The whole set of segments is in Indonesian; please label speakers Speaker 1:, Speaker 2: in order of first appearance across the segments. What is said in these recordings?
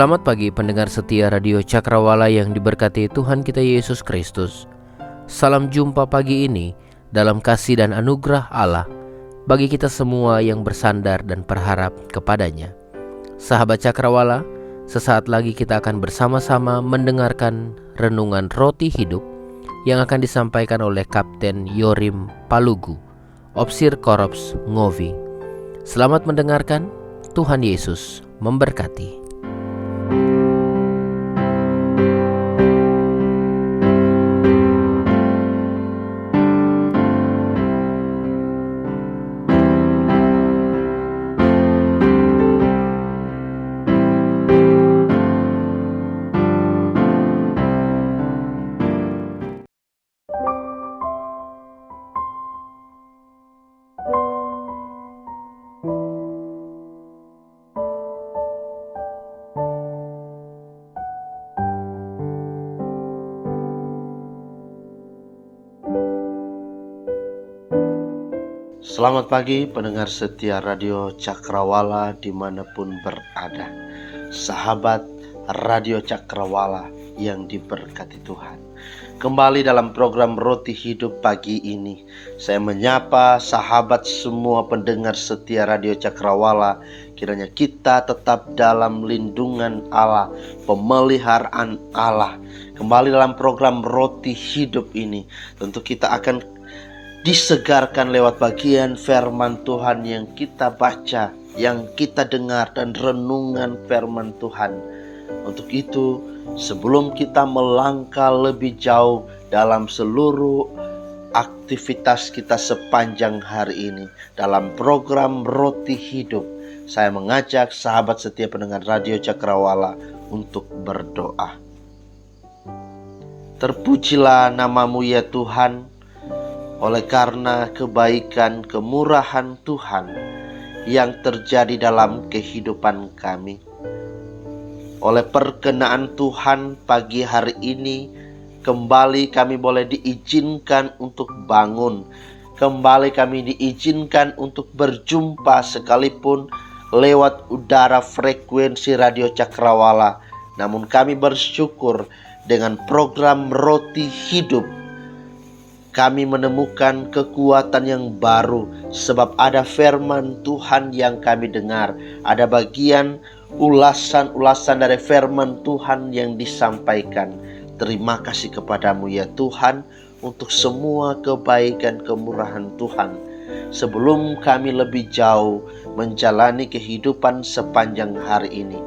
Speaker 1: Selamat pagi pendengar setia Radio Cakrawala yang diberkati Tuhan kita Yesus Kristus. Salam jumpa pagi ini dalam kasih dan anugerah Allah bagi kita semua yang bersandar dan berharap kepadanya. Sahabat Cakrawala, sesaat lagi kita akan bersama-sama mendengarkan renungan roti hidup yang akan disampaikan oleh Kapten Yorim Palugu, Opsir Korps Ngovi. Selamat mendengarkan, Tuhan Yesus memberkati.
Speaker 2: Selamat pagi pendengar setia Radio Cakrawala dimanapun berada. Sahabat Radio Cakrawala yang diberkati Tuhan, kembali dalam program Roti Hidup pagi ini, saya menyapa sahabat semua pendengar setia Radio Cakrawala. Kiranya kita tetap dalam lindungan Allah, pemeliharaan Allah. Kembali dalam program Roti Hidup ini, tentu kita akan disegarkan lewat bagian firman Tuhan yang kita baca, yang kita dengar, dan renungan firman Tuhan. Untuk itu, sebelum kita melangkah lebih jauh dalam seluruh aktivitas kita sepanjang hari ini dalam program Roti Hidup, saya mengajak sahabat setia pendengar Radio Cakrawala untuk berdoa. Terpujilah namamu ya Tuhan, oleh karena kebaikan kemurahan Tuhan yang terjadi dalam kehidupan kami. Oleh perkenaan Tuhan pagi hari ini, kembali kami boleh diizinkan untuk bangun. Kembali kami diizinkan untuk berjumpa sekalipun lewat udara frekuensi Radio Cakrawala. Namun kami bersyukur dengan program Roti Hidup, kami menemukan kekuatan yang baru sebab ada firman Tuhan yang kami dengar. Ada bagian ulasan-ulasan dari firman Tuhan yang disampaikan. Terima kasih kepadamu ya Tuhan untuk semua kebaikan kemurahan Tuhan. Sebelum kami lebih jauh menjalani kehidupan sepanjang hari ini,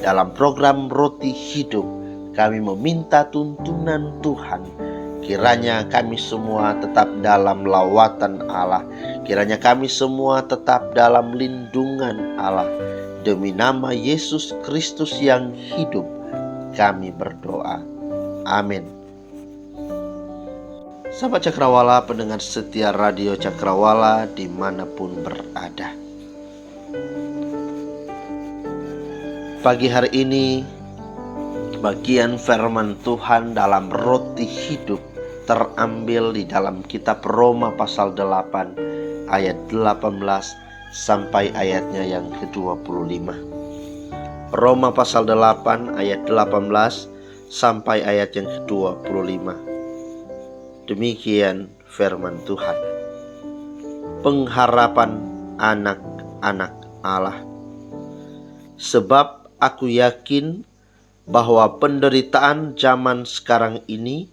Speaker 2: dalam program Roti Hidup, kami meminta tuntunan Tuhan. Kiranya kami semua tetap dalam lawatan Allah. Kiranya kami semua tetap dalam lindungan Allah. Demi nama Yesus Kristus yang hidup, kami berdoa. Amin. Sahabat Cakrawala, pendengar setia Radio Cakrawala dimanapun berada, pagi hari ini bagian firman Tuhan dalam Roti Hidup terambil di dalam kitab Roma pasal 8 ayat 18 sampai ayatnya yang ke-25. Roma pasal 8 ayat 18 sampai ayat yang ke-25. Demikian firman Tuhan. Pengharapan anak-anak Allah. Sebab aku yakin bahwa penderitaan zaman sekarang ini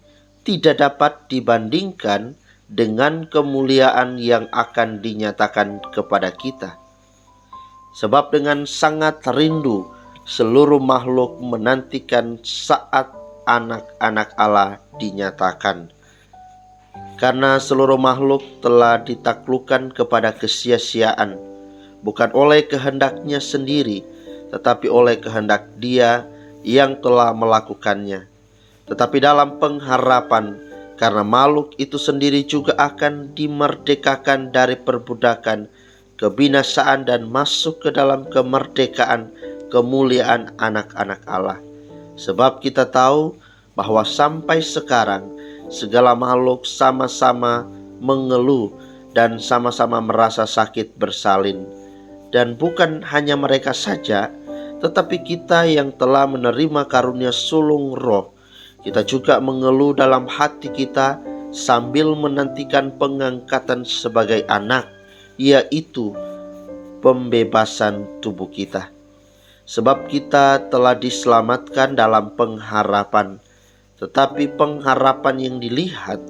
Speaker 2: tidak dapat dibandingkan dengan kemuliaan yang akan dinyatakan kepada kita. Sebab dengan sangat rindu seluruh makhluk menantikan saat anak-anak Allah dinyatakan. Karena seluruh makhluk telah ditaklukkan kepada kesia-siaan, bukan oleh kehendaknya sendiri, tetapi oleh kehendak Dia yang telah melakukannya. Tetapi dalam pengharapan, karena makhluk itu sendiri juga akan dimerdekakan dari perbudakan kebinasaan dan masuk ke dalam kemerdekaan kemuliaan anak-anak Allah. Sebab kita tahu bahwa sampai sekarang segala makhluk sama-sama mengeluh dan sama-sama merasa sakit bersalin. Dan bukan hanya mereka saja, tetapi kita yang telah menerima karunia sulung roh, kita juga mengeluh dalam hati kita sambil menantikan pengangkatan sebagai anak, yaitu pembebasan tubuh kita. Sebab kita telah diselamatkan dalam pengharapan. Tetapi pengharapan yang dilihat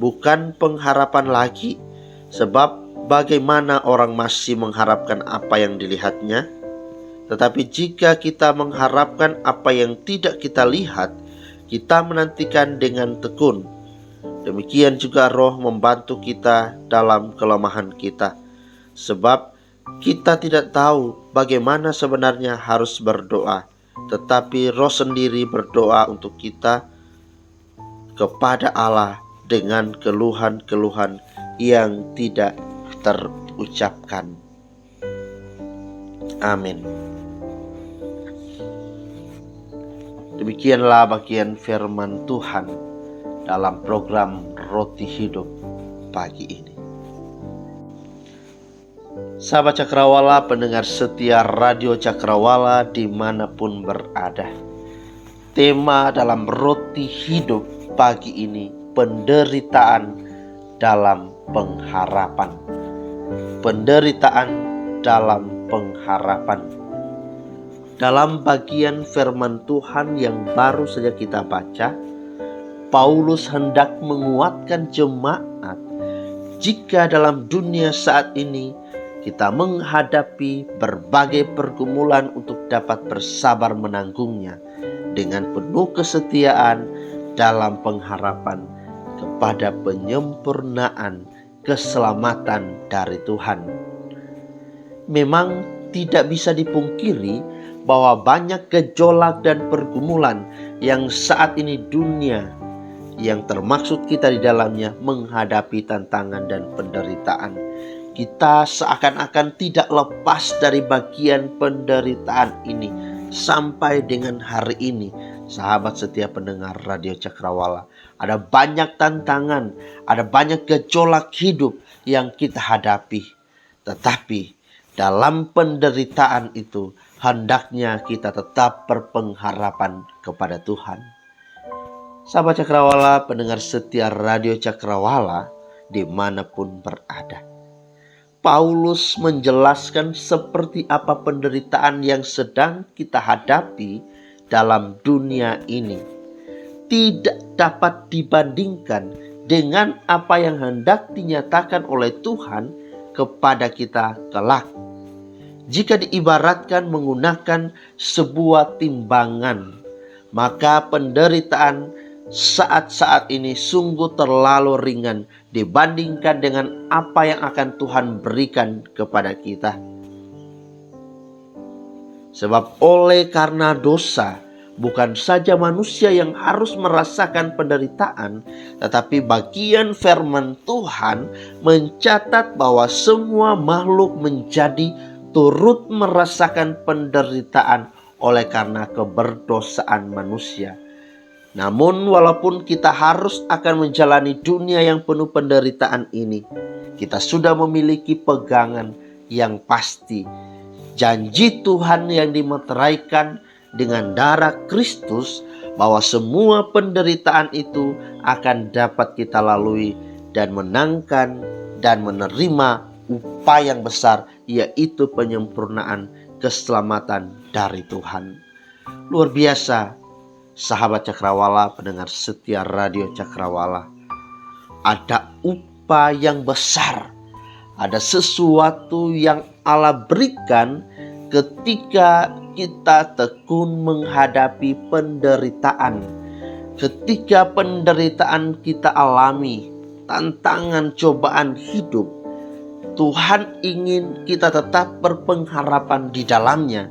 Speaker 2: bukan pengharapan lagi. Sebab bagaimana orang masih mengharapkan apa yang dilihatnya? Tetapi jika kita mengharapkan apa yang tidak kita lihat, kita menantikan dengan tekun. Demikian juga Roh membantu kita dalam kelemahan kita. Sebab kita tidak tahu bagaimana sebenarnya harus berdoa, tetapi Roh sendiri berdoa untuk kita kepada Allah dengan keluhan-keluhan yang tidak terucapkan. Amin. Demikianlah bagian firman Tuhan dalam program Roti Hidup pagi ini. Sahabat Cakrawala, pendengar setia Radio Cakrawala dimanapun berada, tema dalam Roti Hidup pagi ini, penderitaan dalam pengharapan. Penderitaan dalam pengharapan. Dalam bagian firman Tuhan yang baru saja kita baca, Paulus hendak menguatkan jemaat jika dalam dunia saat ini kita menghadapi berbagai pergumulan untuk dapat bersabar menanggungnya dengan penuh kesetiaan dalam pengharapan kepada penyempurnaan keselamatan dari Tuhan. Memang tidak bisa dipungkiri bahwa banyak gejolak dan pergumulan yang saat ini dunia yang termaksud kita di dalamnya menghadapi tantangan dan penderitaan. Kita seakan-akan tidak lepas dari bagian penderitaan ini sampai dengan hari ini. Sahabat setia pendengar Radio Cakrawala, ada banyak tantangan, ada banyak gejolak hidup yang kita hadapi. Tetapi dalam penderitaan itu hendaknya kita tetap berpengharapan kepada Tuhan. Sahabat Cakrawala, pendengar setia Radio Cakrawala dimanapun berada, Paulus menjelaskan seperti apa penderitaan yang sedang kita hadapi dalam dunia ini tidak dapat dibandingkan dengan apa yang hendak dinyatakan oleh Tuhan kepada kita kelak. Jika diibaratkan menggunakan sebuah timbangan, maka penderitaan saat-saat ini sungguh terlalu ringan dibandingkan dengan apa yang akan Tuhan berikan kepada kita. Sebab oleh karena dosa, bukan saja manusia yang harus merasakan penderitaan, tetapi bagian firman Tuhan mencatat bahwa semua makhluk menjadi turut merasakan penderitaan oleh karena keberdosaan manusia. Namun walaupun kita harus akan menjalani dunia yang penuh penderitaan ini, kita sudah memiliki pegangan yang pasti. Janji Tuhan yang dimeteraikan dengan darah Kristus bahwa semua penderitaan itu akan dapat kita lalui dan menangkan dan menerima upaya yang besar, yaitu penyempurnaan keselamatan dari Tuhan. Luar biasa, sahabat Cakrawala, pendengar setia Radio Cakrawala. Ada upaya yang besar, ada sesuatu yang Allah berikan ketika kita tekun menghadapi penderitaan. Ketika penderitaan kita alami, tantangan cobaan hidup, Tuhan ingin kita tetap berpengharapan di dalamnya.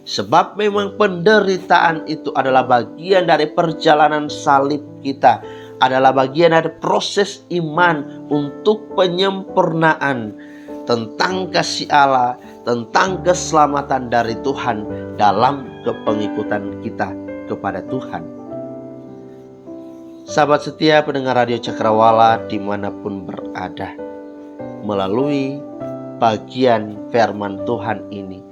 Speaker 2: Sebab memang penderitaan itu adalah bagian dari perjalanan salib kita, adalah bagian dari proses iman untuk penyempurnaan tentang kasih Allah, tentang keselamatan dari Tuhan dalam kepengikutan kita kepada Tuhan. Sahabat setia pendengar Radio Cakrawala dimanapun berada, melalui bagian firman Tuhan ini,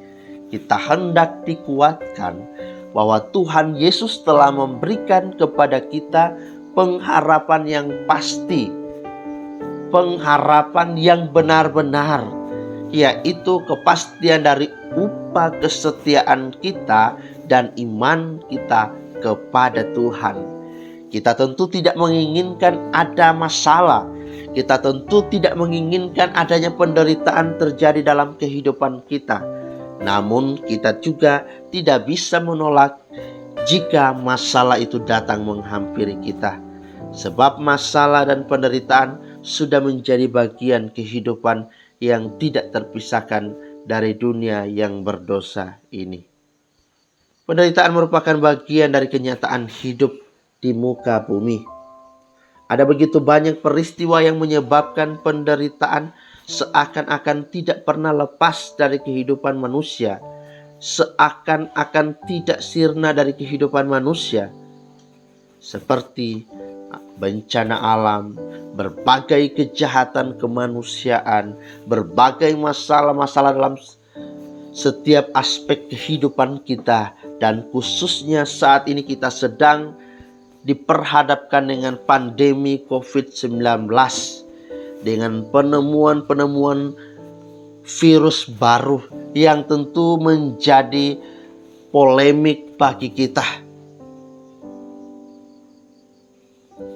Speaker 2: kita hendak dikuatkan bahwa Tuhan Yesus telah memberikan kepada kita pengharapan yang pasti, pengharapan yang benar-benar, yaitu kepastian dari upah kesetiaan kita dan iman kita kepada Tuhan. Kita tentu tidak menginginkan ada masalah. Kita tentu tidak menginginkan adanya penderitaan terjadi dalam kehidupan kita. Namun kita juga tidak bisa menolak jika masalah itu datang menghampiri kita. Sebab masalah dan penderitaan sudah menjadi bagian kehidupan yang tidak terpisahkan dari dunia yang berdosa ini. Penderitaan merupakan bagian dari kenyataan hidup di muka bumi. Ada begitu banyak peristiwa yang menyebabkan penderitaan seakan-akan tidak pernah lepas dari kehidupan manusia, seakan-akan tidak sirna dari kehidupan manusia, seperti bencana alam, berbagai kejahatan kemanusiaan, berbagai masalah-masalah dalam setiap aspek kehidupan kita, dan khususnya saat ini kita sedang diperhadapkan dengan pandemi COVID-19, dengan penemuan-penemuan virus baru yang tentu menjadi polemik bagi kita.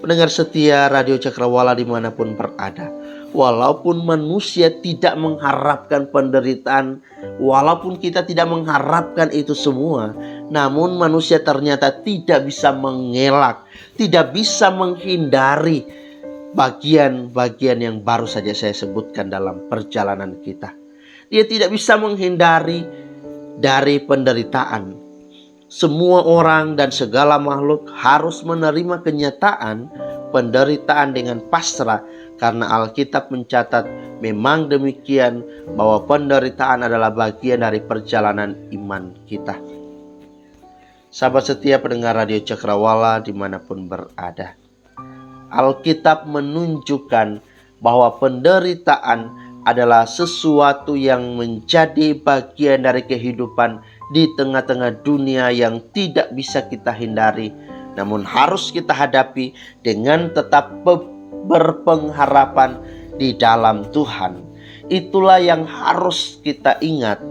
Speaker 2: Pendengar setia Radio Cakrawala dimanapun berada, walaupun manusia tidak mengharapkan penderitaan, walaupun kita tidak mengharapkan itu semua, namun manusia ternyata tidak bisa mengelak, tidak bisa menghindari bagian-bagian yang baru saja saya sebutkan dalam perjalanan kita. Dia tidak bisa menghindari dari penderitaan. Semua orang dan segala makhluk harus menerima kenyataan penderitaan dengan pasrah, karena Alkitab mencatat memang demikian, bahwa penderitaan adalah bagian dari perjalanan iman kita. Sahabat setia pendengar Radio Cakrawala dimanapun berada, Alkitab menunjukkan bahwa penderitaan adalah sesuatu yang menjadi bagian dari kehidupan di tengah-tengah dunia yang tidak bisa kita hindari, namun harus kita hadapi dengan tetap berpengharapan di dalam Tuhan. Itulah yang harus kita ingat.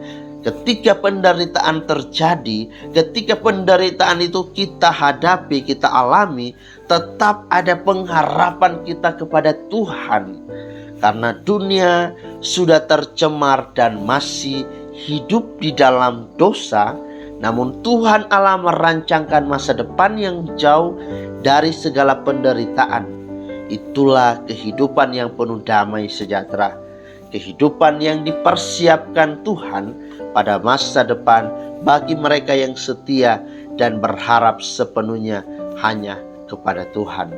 Speaker 2: Ketika penderitaan terjadi, ketika penderitaan itu kita hadapi, kita alami, tetap ada pengharapan kita kepada Tuhan. Karena dunia sudah tercemar dan masih hidup di dalam dosa, namun Tuhan Allah merancangkan masa depan yang jauh dari segala penderitaan. Itulah kehidupan yang penuh damai sejahtera, kehidupan yang dipersiapkan Tuhan pada masa depan bagi mereka yang setia dan berharap sepenuhnya hanya kepada Tuhan.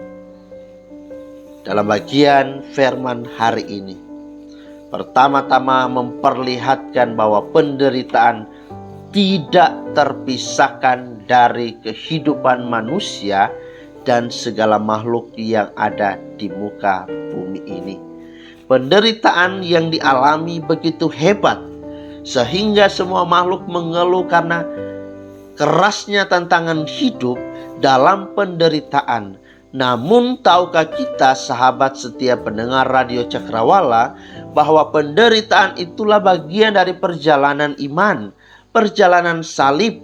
Speaker 2: Dalam bagian firman hari ini, pertama-tama memperlihatkan bahwa penderitaan tidak terpisahkan dari kehidupan manusia dan segala makhluk yang ada di muka bumi ini. Penderitaan yang dialami begitu hebat sehingga semua makhluk mengeluh karena kerasnya tantangan hidup dalam penderitaan. Namun tahukah kita, sahabat setia pendengar Radio Cakrawala, bahwa penderitaan itulah bagian dari perjalanan iman, perjalanan salib.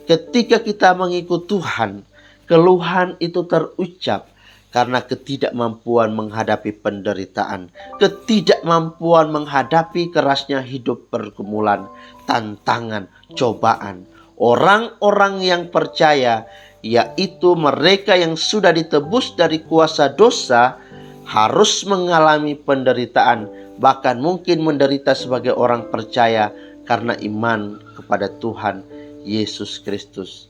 Speaker 2: Ketika kita mengikut Tuhan, keluhan itu terucap karena ketidakmampuan menghadapi penderitaan, ketidakmampuan menghadapi kerasnya hidup pergumulan, tantangan, cobaan. Orang-orang yang percaya, yaitu mereka yang sudah ditebus dari kuasa dosa, harus mengalami penderitaan, bahkan mungkin menderita sebagai orang percaya karena iman kepada Tuhan Yesus Kristus.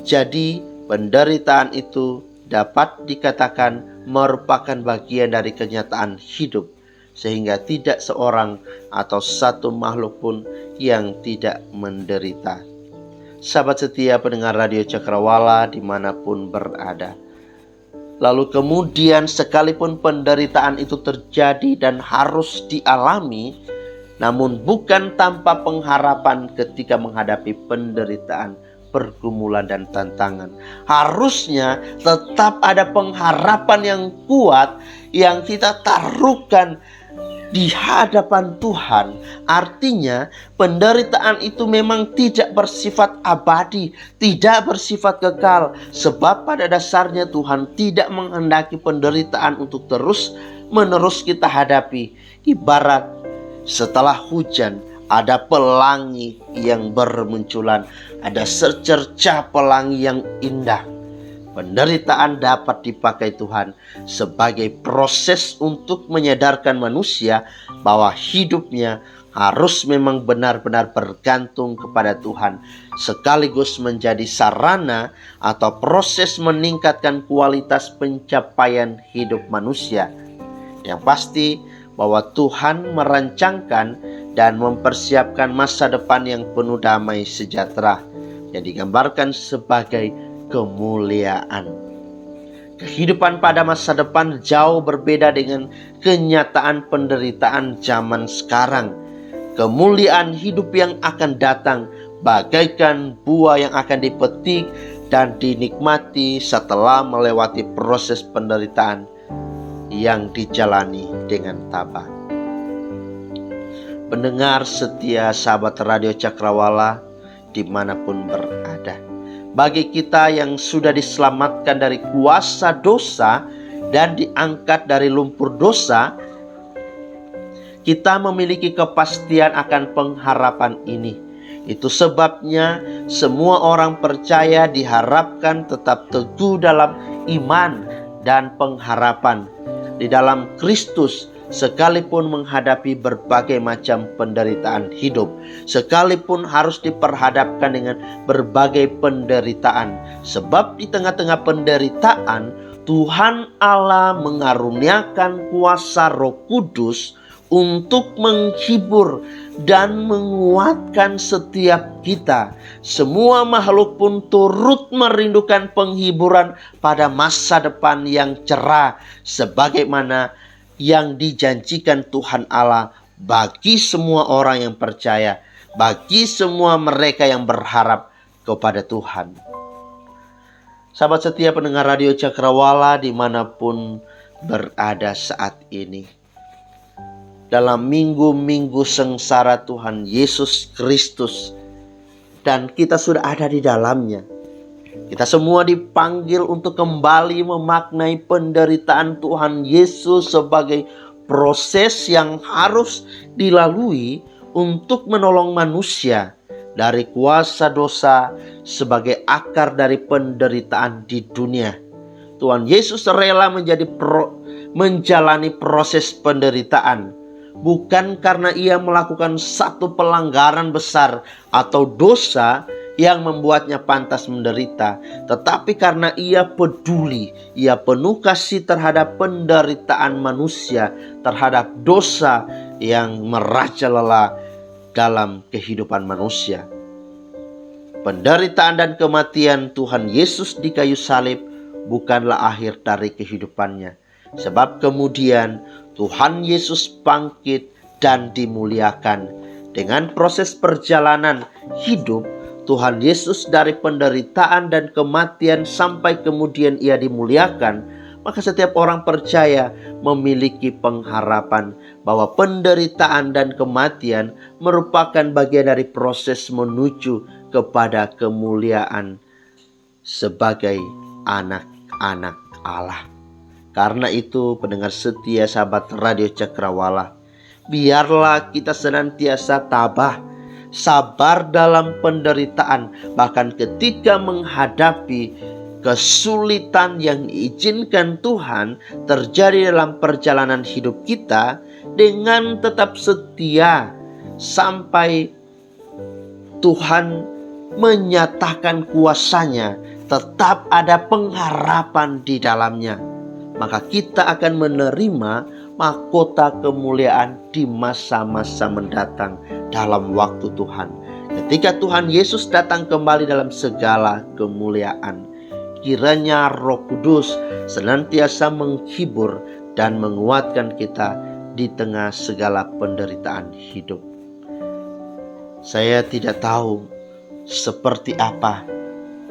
Speaker 2: Jadi penderitaan itu dapat dikatakan merupakan bagian dari kenyataan hidup, sehingga tidak seorang atau satu makhluk pun yang tidak menderita. Sahabat setia pendengar Radio Cakrawala dimanapun berada, lalu kemudian sekalipun penderitaan itu terjadi dan harus dialami, namun bukan tanpa pengharapan ketika menghadapi penderitaan, pergumulan dan tantangan. Harusnya tetap ada pengharapan yang kuat yang kita taruhkan di hadapan Tuhan. Artinya penderitaan itu memang tidak bersifat abadi, tidak bersifat kekal. Sebab pada dasarnya Tuhan tidak menghendaki penderitaan untuk terus menerus kita hadapi. Ibarat setelah hujan ada pelangi yang bermunculan, ada secercah pelangi yang indah. Penderitaan dapat dipakai Tuhan sebagai proses untuk menyadarkan manusia bahwa hidupnya harus memang benar-benar bergantung kepada Tuhan, sekaligus menjadi sarana atau proses meningkatkan kualitas pencapaian hidup manusia. Yang pasti bahwa Tuhan merancangkan dan mempersiapkan masa depan yang penuh damai sejahtera yang digambarkan sebagai kemuliaan. Kehidupan pada masa depan jauh berbeda dengan kenyataan penderitaan zaman sekarang. Kemuliaan hidup yang akan datang bagaikan buah yang akan dipetik dan dinikmati setelah melewati proses penderitaan yang dijalani dengan tabah. Pendengar setia sahabat Radio Cakrawala dimanapun berada, bagi kita yang sudah diselamatkan dari kuasa dosa dan diangkat dari lumpur dosa, kita memiliki kepastian akan pengharapan ini. Itu sebabnya semua orang percaya diharapkan tetap teguh dalam iman dan pengharapan di dalam Kristus, sekalipun menghadapi berbagai macam penderitaan hidup, sekalipun harus diperhadapkan dengan berbagai penderitaan. Sebab di tengah-tengah penderitaan, Tuhan Allah mengaruniakan kuasa Roh Kudus untuk menghibur dan menguatkan setiap kita. Semua makhluk pun turut merindukan penghiburan pada masa depan yang cerah, sebagaimana yang dijanjikan Tuhan Allah bagi semua orang yang percaya, bagi semua mereka yang berharap kepada Tuhan. Sahabat setia pendengar Radio Cakrawala dimanapun berada saat ini, dalam minggu-minggu sengsara Tuhan Yesus Kristus, dan kita sudah ada di dalamnya. Kita semua dipanggil untuk kembali memaknai penderitaan Tuhan Yesus sebagai proses yang harus dilalui untuk menolong manusia dari kuasa dosa sebagai akar dari penderitaan di dunia. Tuhan Yesus rela menjalani proses penderitaan, bukan karena ia melakukan satu pelanggaran besar atau dosa yang membuatnya pantas menderita, tetapi karena ia peduli, ia penuh kasih terhadap penderitaan manusia, terhadap dosa yang merajalela dalam kehidupan manusia. Penderitaan dan kematian Tuhan Yesus di kayu salib bukanlah akhir dari kehidupannya, sebab kemudian Tuhan Yesus bangkit dan dimuliakan. Dengan proses perjalanan hidup Tuhan Yesus dari penderitaan dan kematian sampai kemudian ia dimuliakan, maka setiap orang percaya memiliki pengharapan bahwa penderitaan dan kematian merupakan bagian dari proses menuju kepada kemuliaan sebagai anak-anak Allah. Karena itu pendengar setia sahabat Radio Cakrawala, biarlah kita senantiasa tabah, sabar dalam penderitaan, bahkan ketika menghadapi kesulitan yang diizinkan Tuhan terjadi dalam perjalanan hidup kita, dengan tetap setia sampai Tuhan menyatakan kuasanya, tetap ada pengharapan di dalamnya, maka kita akan menerima mahkota kemuliaan di masa-masa mendatang dalam waktu Tuhan. Ketika Tuhan Yesus datang kembali dalam segala kemuliaan, kiranya Roh Kudus senantiasa menghibur dan menguatkan kita di tengah segala penderitaan hidup. Saya tidak tahu seperti apa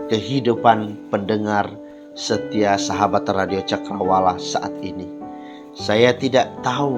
Speaker 2: kehidupan pendengar setia sahabat Radio Cakrawala saat ini. Saya tidak tahu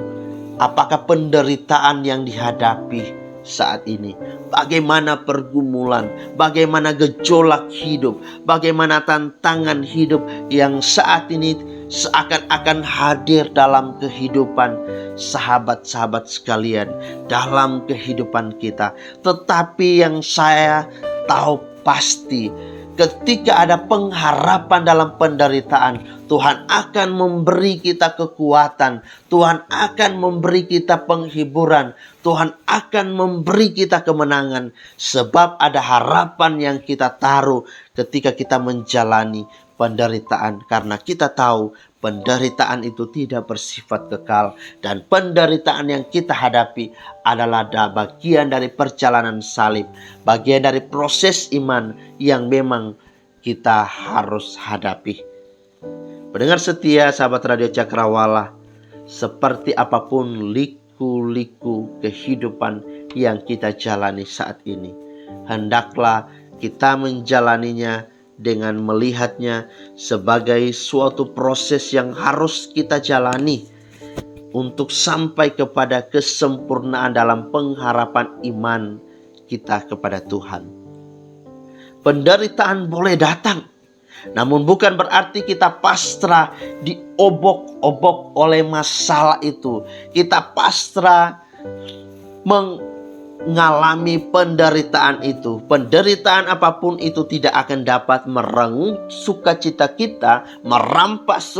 Speaker 2: apakah penderitaan yang dihadapi saat ini, bagaimana pergumulan, bagaimana gejolak hidup, bagaimana tantangan hidup yang saat ini seakan-akan hadir dalam kehidupan sahabat-sahabat sekalian, dalam kehidupan kita. Tetapi yang saya tahu pasti, ketika ada pengharapan dalam penderitaan, Tuhan akan memberi kita kekuatan, Tuhan akan memberi kita penghiburan, Tuhan akan memberi kita kemenangan. Sebab ada harapan yang kita taruh ketika kita menjalani penderitaan. Karena kita tahu penderitaan itu tidak bersifat kekal. Dan penderitaan yang kita hadapi adalah bagian dari perjalanan salib, bagian dari proses iman yang memang kita harus hadapi. Pendengar setia sahabat Radio Cakrawala, seperti apapun liku-liku kehidupan yang kita jalani saat ini, hendaklah kita menjalaninya dengan melihatnya sebagai suatu proses yang harus kita jalani untuk sampai kepada kesempurnaan dalam pengharapan iman kita kepada Tuhan. Penderitaan boleh datang, namun bukan berarti kita pasrah diobok-obok oleh masalah itu. Kita pasrah mengalami penderitaan itu. Penderitaan apapun itu tidak akan dapat merengut sukacita kita, merampas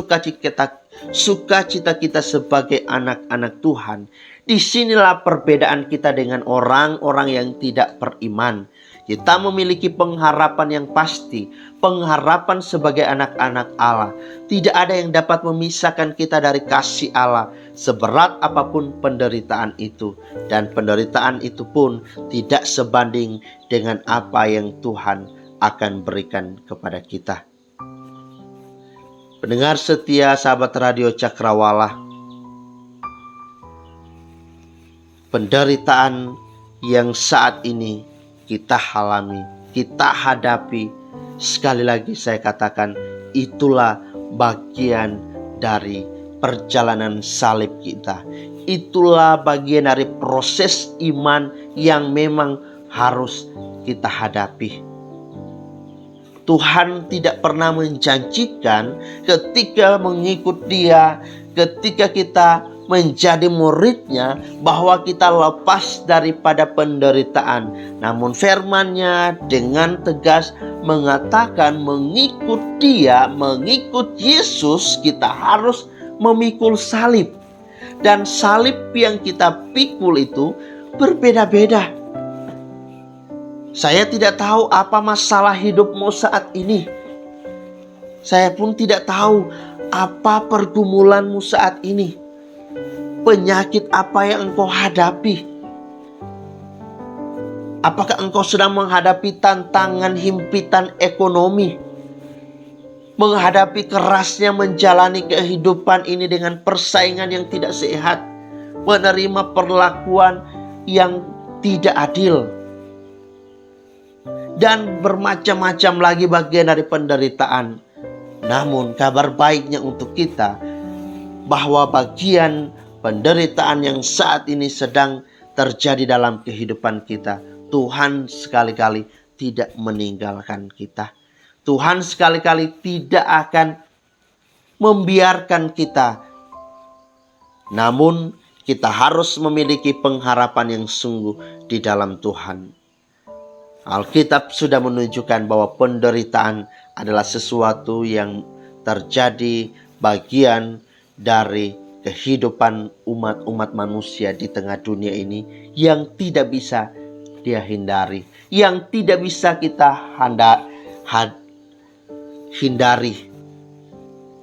Speaker 2: sukacita kita sebagai anak-anak Tuhan. Disinilah perbedaan kita dengan orang-orang yang tidak beriman. Kita memiliki pengharapan yang pasti, pengharapan sebagai anak-anak Allah. Tidak ada yang dapat memisahkan kita dari kasih Allah, seberat apapun penderitaan itu. Dan penderitaan itu pun tidak sebanding dengan apa yang Tuhan akan berikan kepada kita. Pendengar setia sahabat Radio Cakrawala, penderitaan yang saat ini kita alami, kita hadapi, sekali lagi saya katakan, itulah bagian dari perjalanan salib kita. Itulah bagian dari proses iman yang memang harus kita hadapi. Tuhan tidak pernah menjanjikan ketika mengikut Dia, ketika kita menjadi muridnya, bahwa kita lepas daripada penderitaan. Namun firman-Nya dengan tegas mengatakan mengikut Dia, mengikut Yesus, kita harus memikul salib. Dan salib yang kita pikul itu berbeda-beda. Saya tidak tahu apa masalah hidupmu saat ini. Saya pun tidak tahu apa pergumulanmu saat ini. Penyakit apa yang engkau hadapi? Apakah engkau sedang menghadapi tantangan himpitan ekonomi? Menghadapi kerasnya menjalani kehidupan ini dengan persaingan yang tidak sehat, menerima perlakuan yang tidak adil, dan bermacam-macam lagi bagian dari penderitaan. Namun kabar baiknya untuk kita, bahwa bagian penderitaan yang saat ini sedang terjadi dalam kehidupan kita, Tuhan sekali-kali tidak meninggalkan kita. Tuhan sekali-kali tidak akan membiarkan kita. Namun kita harus memiliki pengharapan yang sungguh di dalam Tuhan. Alkitab sudah menunjukkan bahwa penderitaan adalah sesuatu yang terjadi bagian dari kehidupan umat-umat manusia di tengah dunia ini yang tidak bisa dia hindari, yang tidak bisa kita hindari.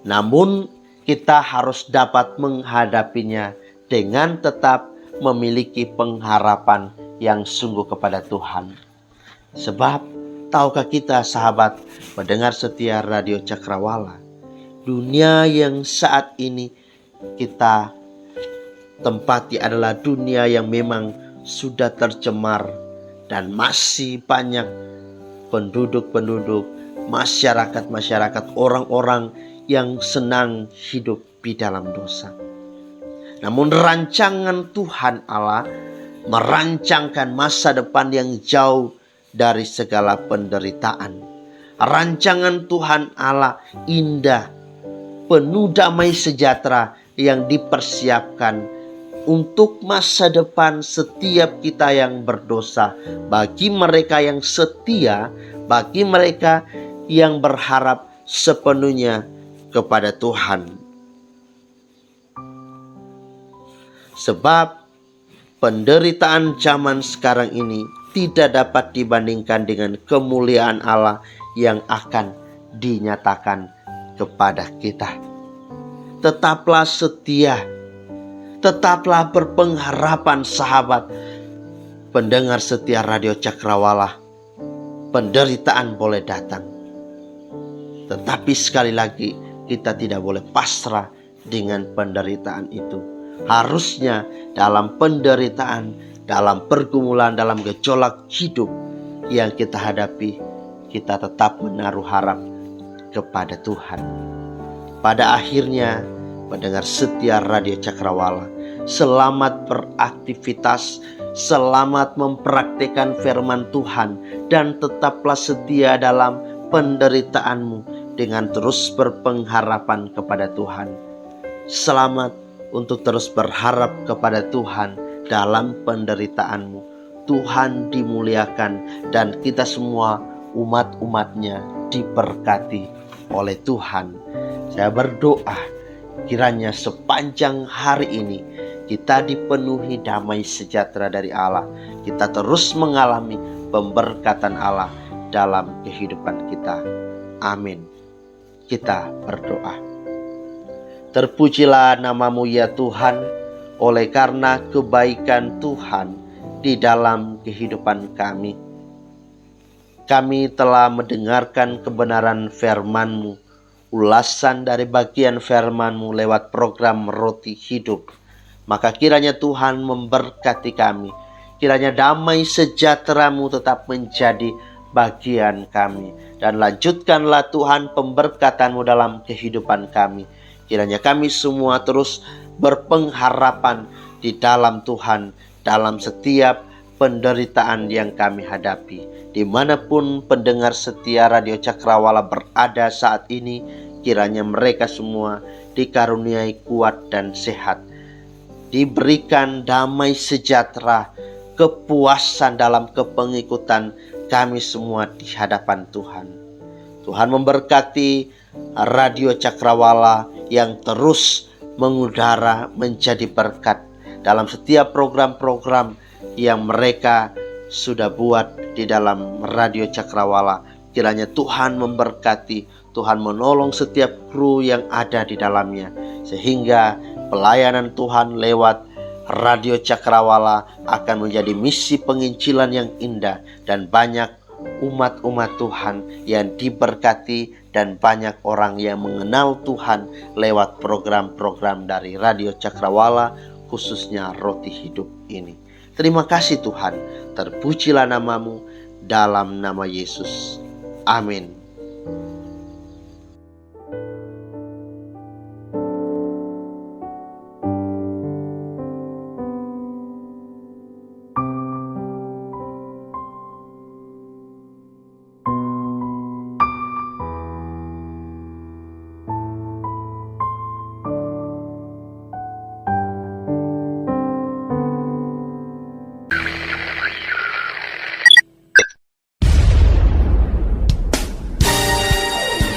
Speaker 2: Namun kita harus dapat menghadapinya dengan tetap memiliki pengharapan yang sungguh kepada Tuhan. Sebab tahukah kita sahabat pendengar setia Radio Cakrawala, dunia yang saat ini kita tempati adalah dunia yang memang sudah tercemar dan masih banyak penduduk-penduduk, masyarakat-masyarakat, orang-orang yang senang hidup di dalam dosa. Namun rancangan Tuhan Allah merancangkan masa depan yang jauh dari segala penderitaan. Rancangan Tuhan Allah indah, penuh damai sejahtera yang dipersiapkan untuk masa depan setiap kita yang berdosa. Bagi mereka yang setia, bagi mereka yang berharap sepenuhnya kepada Tuhan. Sebab penderitaan zaman sekarang ini tidak dapat dibandingkan dengan kemuliaan Allah yang akan dinyatakan kepada kita. Tetaplah setia, tetaplah berpengharapan sahabat pendengar setia Radio Cakrawala. Penderitaan boleh datang, tetapi sekali lagi kita tidak boleh pasrah dengan penderitaan itu. Harusnya dalam penderitaan, dalam pergumulan, dalam gejolak hidup yang kita hadapi, kita tetap menaruh harap kepada Tuhan. Pada akhirnya, pendengar setia Radio Cakrawala, selamat beraktivitas, selamat mempraktikkan firman Tuhan, dan tetaplah setia dalam penderitaanmu dengan terus berpengharapan kepada Tuhan. Selamat untuk terus berharap kepada Tuhan dalam penderitaanmu. Tuhan dimuliakan dan kita semua umat-umatnya diberkati oleh Tuhan. Saya berdoa kiranya sepanjang hari ini kita dipenuhi damai sejahtera dari Allah. Kita terus mengalami pemberkatan Allah dalam kehidupan kita. Amin. Kita berdoa. Terpujilah namamu ya Tuhan, oleh karena kebaikan Tuhan di dalam kehidupan kami. Kami telah mendengarkan kebenaran firman-Mu, ulasan dari bagian firman-Mu lewat program Roti Hidup. Maka kiranya Tuhan memberkati kami. Kiranya damai sejahtera-Mu tetap menjadi bagian kami. Dan lanjutkanlah Tuhan pemberkatan-Mu dalam kehidupan kami. Kiranya kami semua terus berpengharapan di dalam Tuhan, dalam setiap penderitaan yang kami hadapi. Dimanapun pendengar setia Radio Cakrawala berada saat ini, kiranya mereka semua dikaruniai kuat dan sehat. Diberikan damai sejahtera, kepuasan dalam kepengikutan kami semua di hadapan Tuhan. Tuhan memberkati Radio Cakrawala yang terus mengudara menjadi berkat dalam setiap program-program yang mereka sudah buat di dalam Radio Cakrawala. Kiranya Tuhan memberkati, Tuhan menolong setiap kru yang ada di dalamnya, sehingga pelayanan Tuhan lewat Radio Cakrawala akan menjadi misi penginjilan yang indah, dan banyak umat-umat Tuhan yang diberkati dan banyak orang yang mengenal Tuhan lewat program-program dari Radio Cakrawala, khususnya Roti Hidup ini. Terima kasih Tuhan, terpujilah namamu dalam nama Yesus. Amin.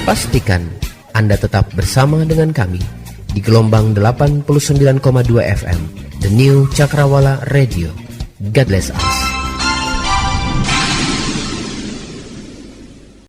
Speaker 1: Pastikan Anda tetap bersama dengan kami di gelombang 89,2 FM, The New Cakrawala Radio. God bless us.